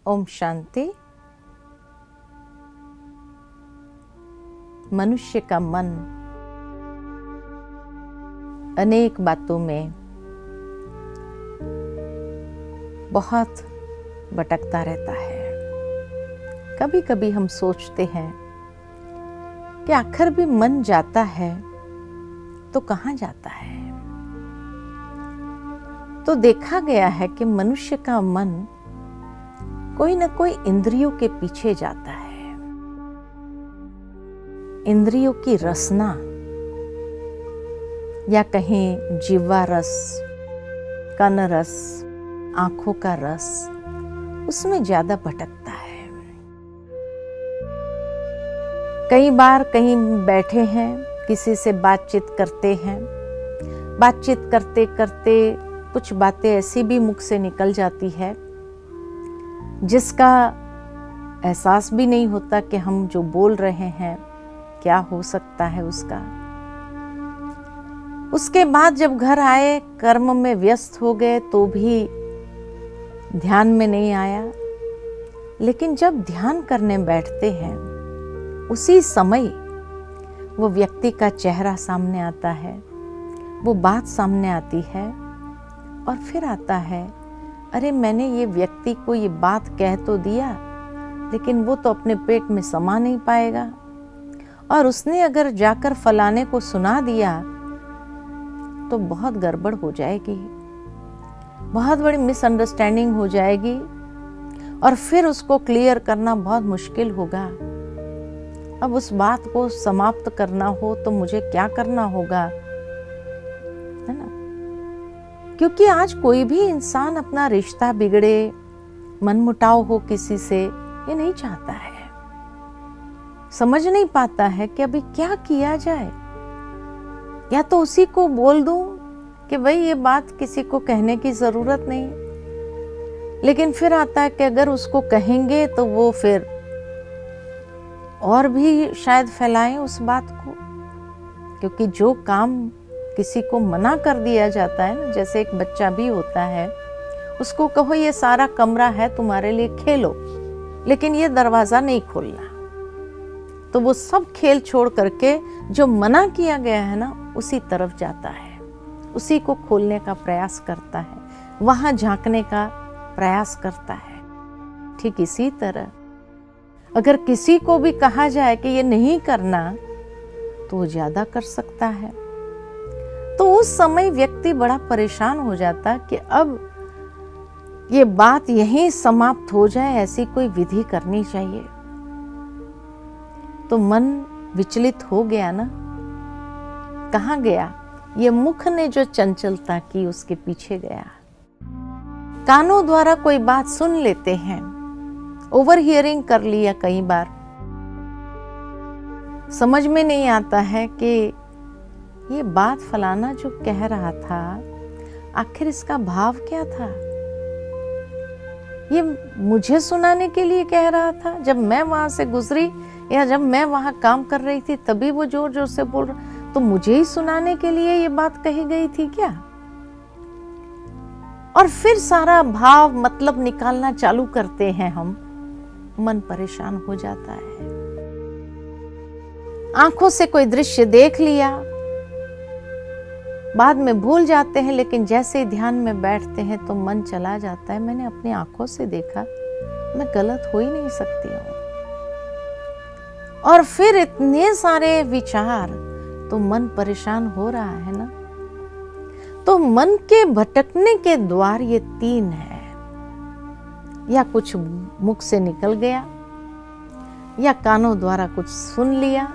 ओम शांति। मनुष्य का मन अनेक बातों में बहुत भटकता रहता है। कभी कभी हम सोचते हैं कि आखिर भी मन जाता है तो कहाँ जाता है। तो देखा गया है कि मनुष्य का मन कोई न कोई इंद्रियों के पीछे जाता है। इंद्रियों की रसना या कहें जीवा रस, कान रस, आंखों का रस, उसमें ज्यादा भटकता है। कई बार कहीं बैठे हैं, किसी से बातचीत करते हैं, बातचीत करते करते कुछ बातें ऐसी भी मुख से निकल जाती है जिसका एहसास भी नहीं होता कि हम जो बोल रहे हैं क्या हो सकता है उसका। उसके बाद जब घर आए, कर्म में व्यस्त हो गए तो भी ध्यान में नहीं आया। लेकिन जब ध्यान करने बैठते हैं उसी समय वो व्यक्ति का चेहरा सामने आता है, वो बात सामने आती है और फिर आता है, अरे मैंने ये व्यक्ति को ये बात कह तो दिया लेकिन वो तो अपने पेट में समा नहीं पाएगा, और उसने अगर जाकर फलाने को सुना दिया तो बहुत गड़बड़ हो जाएगी, बहुत बड़ी मिसअंडरस्टैंडिंग हो जाएगी और फिर उसको क्लियर करना बहुत मुश्किल होगा। अब उस बात को समाप्त करना हो तो मुझे क्या करना होगा, है ना। क्योंकि आज कोई भी इंसान अपना रिश्ता बिगड़े, मनमुटाव हो किसी से, ये नहीं चाहता है। समझ नहीं पाता है कि अभी क्या किया जाए। या तो उसी को बोल दूं कि भाई ये बात किसी को कहने की जरूरत नहीं, लेकिन फिर आता है कि अगर उसको कहेंगे तो वो फिर और भी शायद फैलाएं उस बात को। क्योंकि जो काम किसी को मना कर दिया जाता है ना, जैसे एक बच्चा भी होता है, उसको कहो ये सारा कमरा है तुम्हारे लिए, खेलो, लेकिन ये दरवाजा नहीं खोलना, तो वो सब खेल छोड़ करके जो मना किया गया है ना उसी तरफ जाता है, उसी को खोलने का प्रयास करता है, वहां झांकने का प्रयास करता है। ठीक इसी तरह अगर किसी को भी कहा जाए कि ये नहीं करना तो वो ज्यादा कर सकता है। तो उस समय व्यक्ति बड़ा परेशान हो जाता कि अब ये बात यहीं समाप्त हो जाए, ऐसी कोई विधि करनी चाहिए। तो मन विचलित हो गया ना, कहाँ गया? ये मुख ने जो चंचलता की उसके पीछे गया। कानों द्वारा कोई बात सुन लेते हैं, ओवर हियरिंग कर लिया कई बार, समझ में नहीं आता है कि ये बात फलाना जो कह रहा था आखिर इसका भाव क्या था। ये मुझे सुनाने के लिए कह रहा था, जब मैं वहां से गुजरी या जब मैं वहां काम कर रही थी तभी वो जोर जोर से बोल रहा, तो मुझे ही सुनाने के लिए ये बात कही गई थी क्या? और फिर सारा भाव मतलब निकालना चालू करते हैं हम। मन परेशान हो जाता है। आंखों से कोई दृश्य देख लिया, बाद में भूल जाते हैं, लेकिन जैसे ही ध्यान में बैठते हैं तो मन चला जाता है, मैंने अपनी आंखों से देखा, मैं गलत हो ही नहीं सकती हूँ। और फिर इतने सारे विचार, तो मन परेशान हो रहा है ना। तो मन के भटकने के द्वार ये 3 है। या कुछ मुख से निकल गया, या कानों द्वारा कुछ सुन लिया,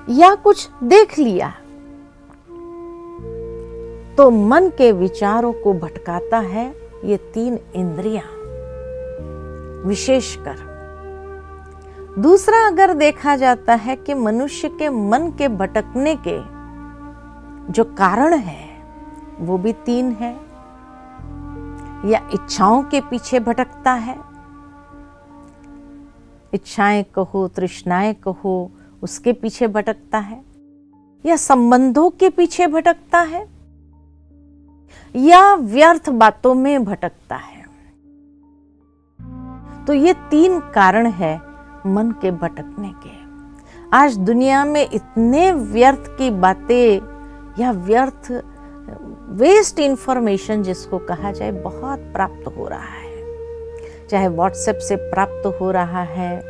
या कुछ देख लिया। तो मन के विचारों को भटकाता है ये 3 इंद्रियां विशेषकर। दूसरा अगर देखा जाता है कि मनुष्य के मन के भटकने के जो कारण है वो भी 3 है। या इच्छाओं के पीछे भटकता है, इच्छाएं कहो, तृष्णाएं कहो, उसके पीछे भटकता है, या संबंधों के पीछे भटकता है, या व्यर्थ बातों में भटकता है। तो ये 3 कारण है मन के भटकने के। आज दुनिया में इतने व्यर्थ की बातें या व्यर्थ वेस्ट इंफॉर्मेशन जिसको कहा जाए बहुत प्राप्त हो रहा है। चाहे व्हाट्सएप से प्राप्त हो रहा है,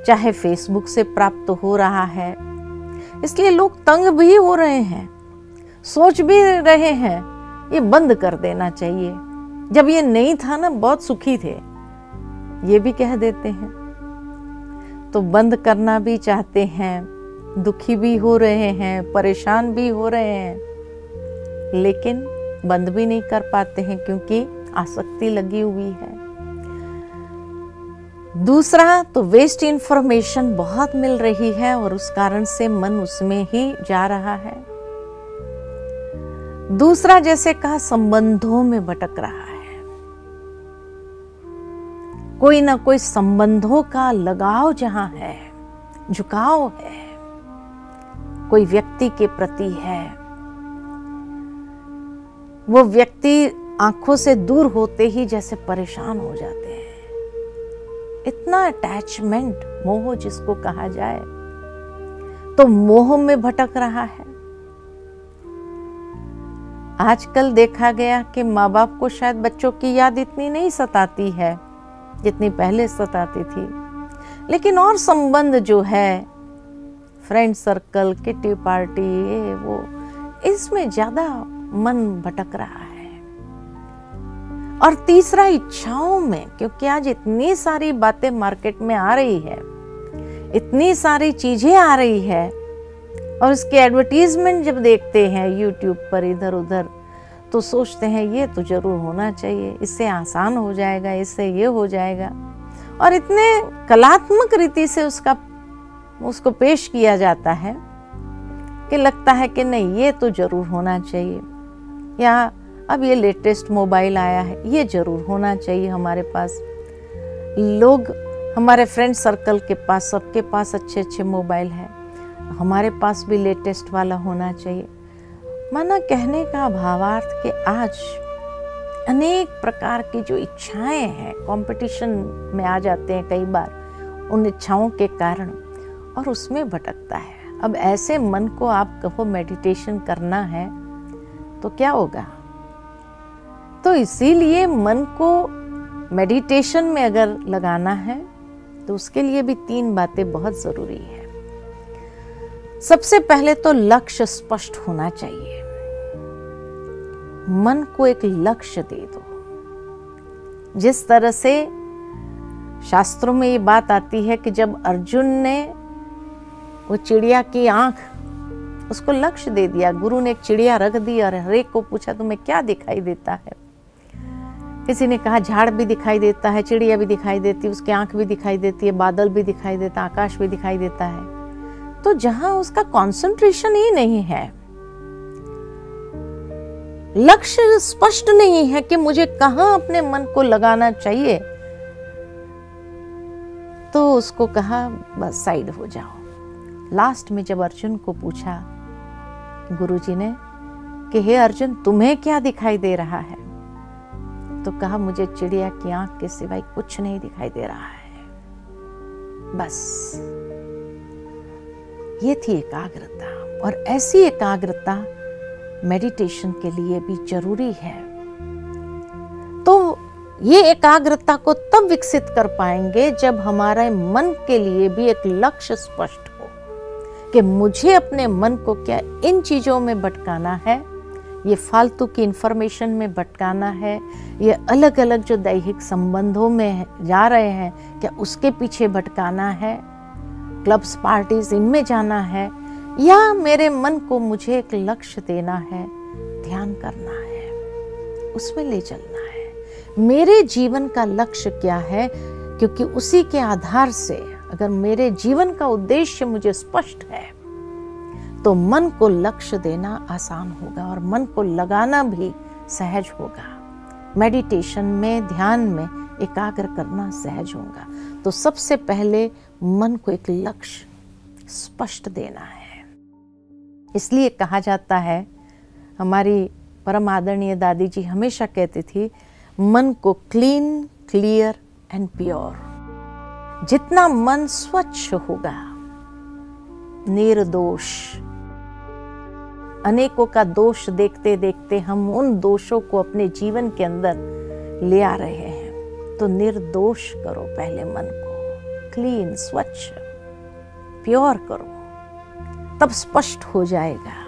चाहे फेसबुक से प्राप्त हो रहा है। इसलिए लोग तंग भी हो रहे हैं, सोच भी रहे हैं ये बंद कर देना चाहिए। जब ये नहीं था ना बहुत सुखी थे, ये भी कह देते हैं। तो बंद करना भी चाहते हैं, दुखी भी हो रहे हैं, परेशान भी हो रहे हैं, लेकिन बंद भी नहीं कर पाते हैं क्योंकि आसक्ति लगी हुई है। दूसरा तो वेस्ट इंफॉर्मेशन बहुत मिल रही है और उस कारण से मन उसमें ही जा रहा है। दूसरा जैसे कहा संबंधों में भटक रहा है, कोई ना कोई संबंधों का लगाव जहां है, झुकाव है, कोई व्यक्ति के प्रति है, वो व्यक्ति आंखों से दूर होते ही जैसे परेशान हो जाते हैं। इतना अटैचमेंट, मोह जिसको कहा जाए, तो मोह में भटक रहा है। आजकल देखा गया कि माँ बाप को शायद बच्चों की याद इतनी नहीं सताती है जितनी पहले सताती थी, लेकिन और संबंध जो है, फ्रेंड सर्कल, किटी पार्टी, ये वो, इसमें ज्यादा मन भटक रहा है। और तीसरा इच्छाओं में, क्योंकि आज इतनी सारी बातें मार्केट में आ रही है, इतनी सारी चीजें आ रही है, और इसके एडवर्टीजमेंट जब देखते हैं यूट्यूब पर इधर उधर, तो सोचते हैं ये तो जरूर होना चाहिए, इससे आसान हो जाएगा, इससे ये हो जाएगा, और इतने कलात्मक रीति से उसको पेश किया जाता है कि लगता है कि नहीं ये तो जरूर होना चाहिए, या अब ये लेटेस्ट मोबाइल आया है ये जरूर होना चाहिए हमारे पास। लोग, हमारे फ्रेंड सर्कल के पास, सबके पास अच्छे अच्छे मोबाइल है, हमारे पास भी लेटेस्ट वाला होना चाहिए। माना कहने का भावार्थ कि आज अनेक प्रकार की जो इच्छाएं हैं कंपटीशन में आ जाते हैं कई बार उन इच्छाओं के कारण, और उसमें भटकता है। अब ऐसे मन को आप कहो मेडिटेशन करना है तो क्या होगा? तो इसीलिए मन को मेडिटेशन में अगर लगाना है तो उसके लिए भी 3 बातें बहुत जरूरी है। सबसे पहले तो लक्ष्य स्पष्ट होना चाहिए। मन को एक लक्ष्य दे दो। जिस तरह से शास्त्रों में ये बात आती है कि जब अर्जुन ने वो चिड़िया की आंख, उसको लक्ष्य दे दिया, गुरु ने एक चिड़िया रख दी और हर एक को पूछा तुम्हें क्या दिखाई देता है? किसी ने कहा झाड़ भी दिखाई देता है, चिड़िया भी दिखाई देती है, उसकी आंख भी दिखाई देती है, बादल भी दिखाई देता, आकाश भी दिखाई देता है। तो जहां उसका कंसंट्रेशन ही नहीं है, लक्ष्य स्पष्ट नहीं है कि मुझे कहां अपने मन को लगाना चाहिए, तो उसको कहा बस साइड हो जाओ। लास्ट में जब अर्जुन को पूछा गुरुजी ने कि हे अर्जुन तुम्हें क्या दिखाई दे रहा है, तो कहा मुझे चिड़िया की आंख के सिवाय कुछ नहीं दिखाई दे रहा है। बस ये थी एकाग्रता, और ऐसी एकाग्रता मेडिटेशन के लिए भी जरूरी है। तो ये एकाग्रता को तब विकसित कर पाएंगे जब हमारे मन के लिए भी एक लक्ष्य स्पष्ट हो कि मुझे अपने मन को क्या इन चीजों में भटकाना है, ये फालतू की इंफॉर्मेशन में भटकाना है, ये अलग अलग जो दैहिक संबंधों में जा रहे हैं क्या उसके पीछे भटकाना है, क्लब्स पार्टीज इनमें जाना है, या मेरे मन को मुझे एक लक्ष्य देना है, ध्यान करना है, उसमें ले चलना है। मेरे जीवन का लक्ष्य क्या है, क्योंकि उसी के आधार से अगर मेरे जीवन का उद्देश्य मुझे स्पष्ट है तो मन को लक्ष्य देना आसान होगा और मन को लगाना भी सहज होगा। मेडिटेशन में, ध्यान में एकाग्र करना सहज होगा। तो सबसे पहले मन को एक लक्ष्य स्पष्ट देना है। इसलिए कहा जाता है, हमारी परम आदरणीय दादी जी हमेशा कहती थी, मन को क्लीन, क्लियर एंड प्योर जितना मन स्वच्छ होगा, निर्दोष, अनेकों का दोष देखते देखते हम उन दोषों को अपने जीवन के अंदर ले आ रहे हैं, तो निर्दोष करो पहले मन को, क्लीन, स्वच्छ, प्योर करो, तब स्पष्ट हो जाएगा,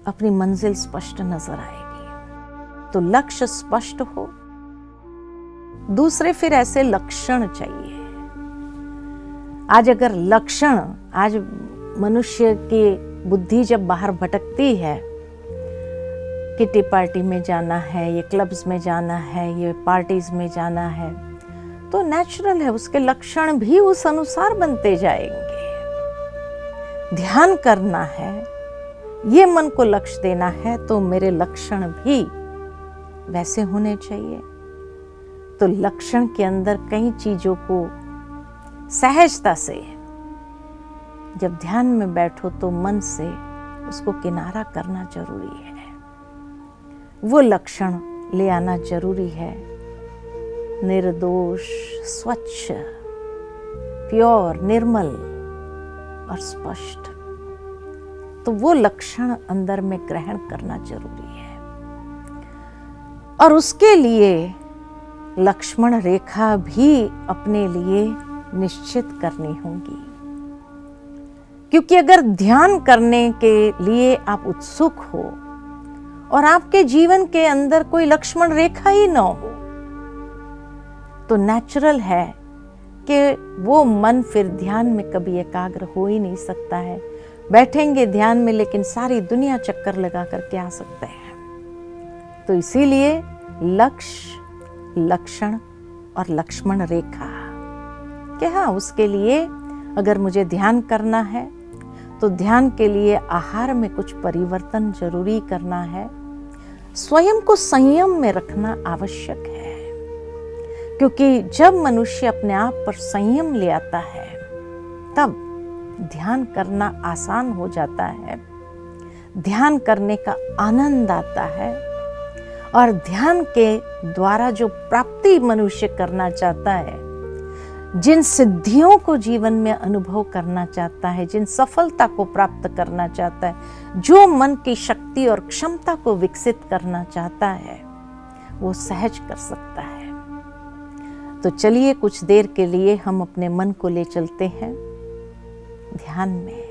अपनी मंजिल स्पष्ट नजर आएगी। तो लक्ष्य स्पष्ट हो। दूसरे फिर ऐसे लक्षण चाहिए। आज अगर लक्षण, आज मनुष्य की बुद्धि जब बाहर भटकती है, किटी पार्टी में जाना है, ये क्लब्स में जाना है, ये पार्टीज में जाना है, तो नेचुरल है, उसके लक्षण भी उस अनुसार बनते जाएंगे। ध्यान करना है, ये मन को लक्ष्य देना है, तो मेरे लक्षण भी वैसे होने चाहिए। तो लक्षण के अंदर कई चीजों को सहजता से जब ध्यान में बैठो तो मन से उसको किनारा करना जरूरी है, वो लक्षण ले आना जरूरी है। निर्दोष, स्वच्छ, प्योर, निर्मल और स्पष्ट, तो वो लक्षण अंदर में ग्रहण करना जरूरी है। और उसके लिए लक्ष्मण रेखा भी अपने लिए निश्चित करनी होगी, क्योंकि अगर ध्यान करने के लिए आप उत्सुक हो और आपके जीवन के अंदर कोई लक्ष्मण रेखा ही ना हो, तो नेचुरल है कि वो मन फिर ध्यान में कभी एकाग्र हो ही नहीं सकता है। बैठेंगे ध्यान में, लेकिन सारी दुनिया चक्कर लगा करके आ सकते हैं। तो इसीलिए लक्ष्य, लक्षण और लक्ष्मण रेखा कि हाँ, उसके लिए अगर मुझे ध्यान करना है तो ध्यान के लिए आहार में कुछ परिवर्तन जरूरी करना है। स्वयं को संयम में रखना आवश्यक है, क्योंकि जब मनुष्य अपने आप पर संयम ले आता है तब ध्यान करना आसान हो जाता है, ध्यान करने का आनंद आता है। और ध्यान के द्वारा जो प्राप्ति मनुष्य करना चाहता है, जिन सिद्धियों को जीवन में अनुभव करना चाहता है, जिन सफलता को प्राप्त करना चाहता है, जो मन की शक्ति और क्षमता को विकसित करना चाहता है, वो सहज कर सकता है। तो चलिए कुछ देर के लिए हम अपने मन को ले चलते हैं ध्यान में,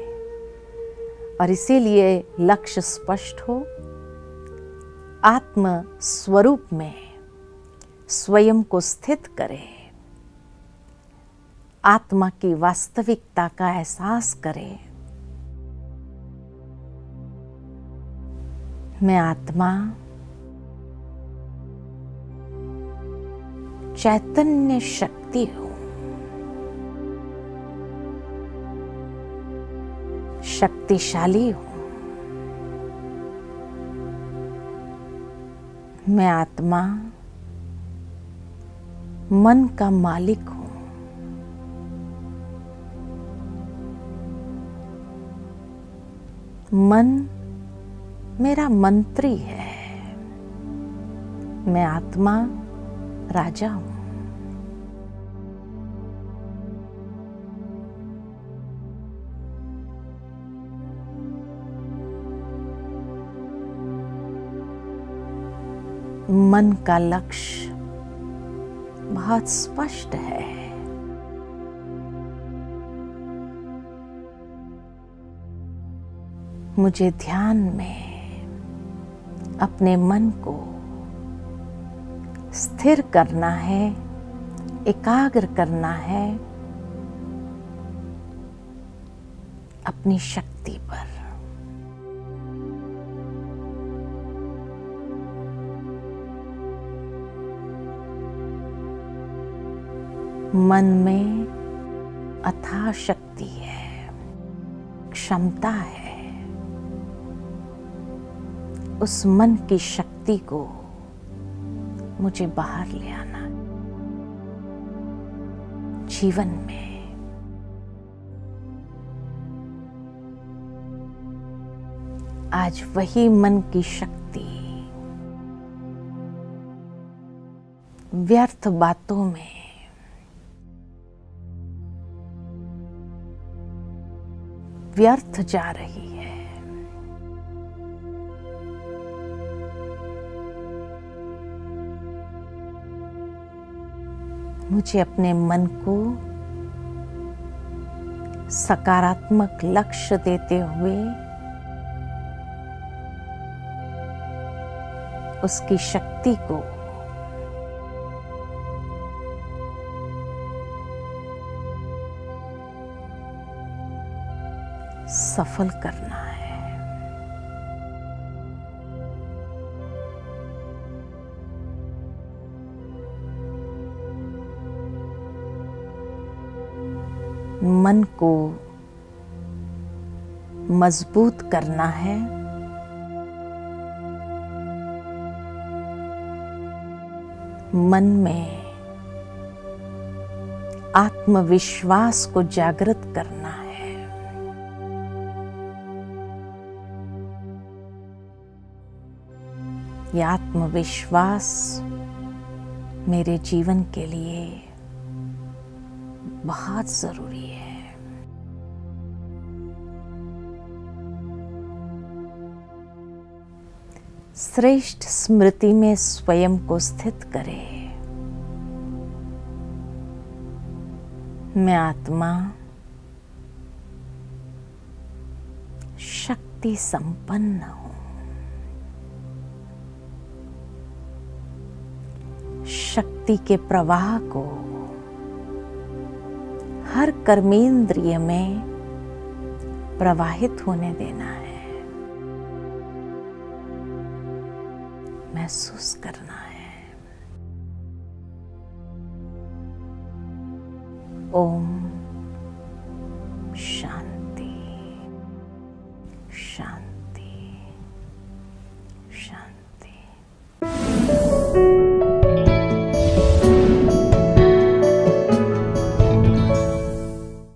और इसीलिए लक्ष्य स्पष्ट हो, आत्म स्वरूप में स्वयं को स्थित करें, आत्मा की वास्तविकता का एहसास करें। मैं आत्मा चैतन्य शक्ति हूं, शक्तिशाली हूं। मैं आत्मा मन का मालिक हूं। मन मेरा मंत्री है। मैं आत्मा राजा हूं। मन का लक्ष्य बहुत स्पष्ट है। मुझे ध्यान में अपने मन को स्थिर करना है, एकाग्र करना है अपनी शक्ति पर। मन में अथाह शक्ति है, क्षमता है। उस मन की शक्ति को मुझे बाहर ले आना, जीवन में आज वही मन की शक्ति व्यर्थ बातों में, व्यर्थ जा रही है। मुझे अपने मन को सकारात्मक लक्ष्य देते हुए उसकी शक्ति को सफल करना है। मन को मजबूत करना है। मन में आत्मविश्वास को जागृत करना है। यह आत्मविश्वास मेरे जीवन के लिए बहुत जरूरी है। श्रेष्ठ स्मृति में स्वयं को स्थित करें। मैं आत्मा शक्ति संपन्न हूं। शक्ति के प्रवाह को हर कर्मेंद्रिय में प्रवाहित होने देना है, महसूस करना है। ओम शांति शांति शांति।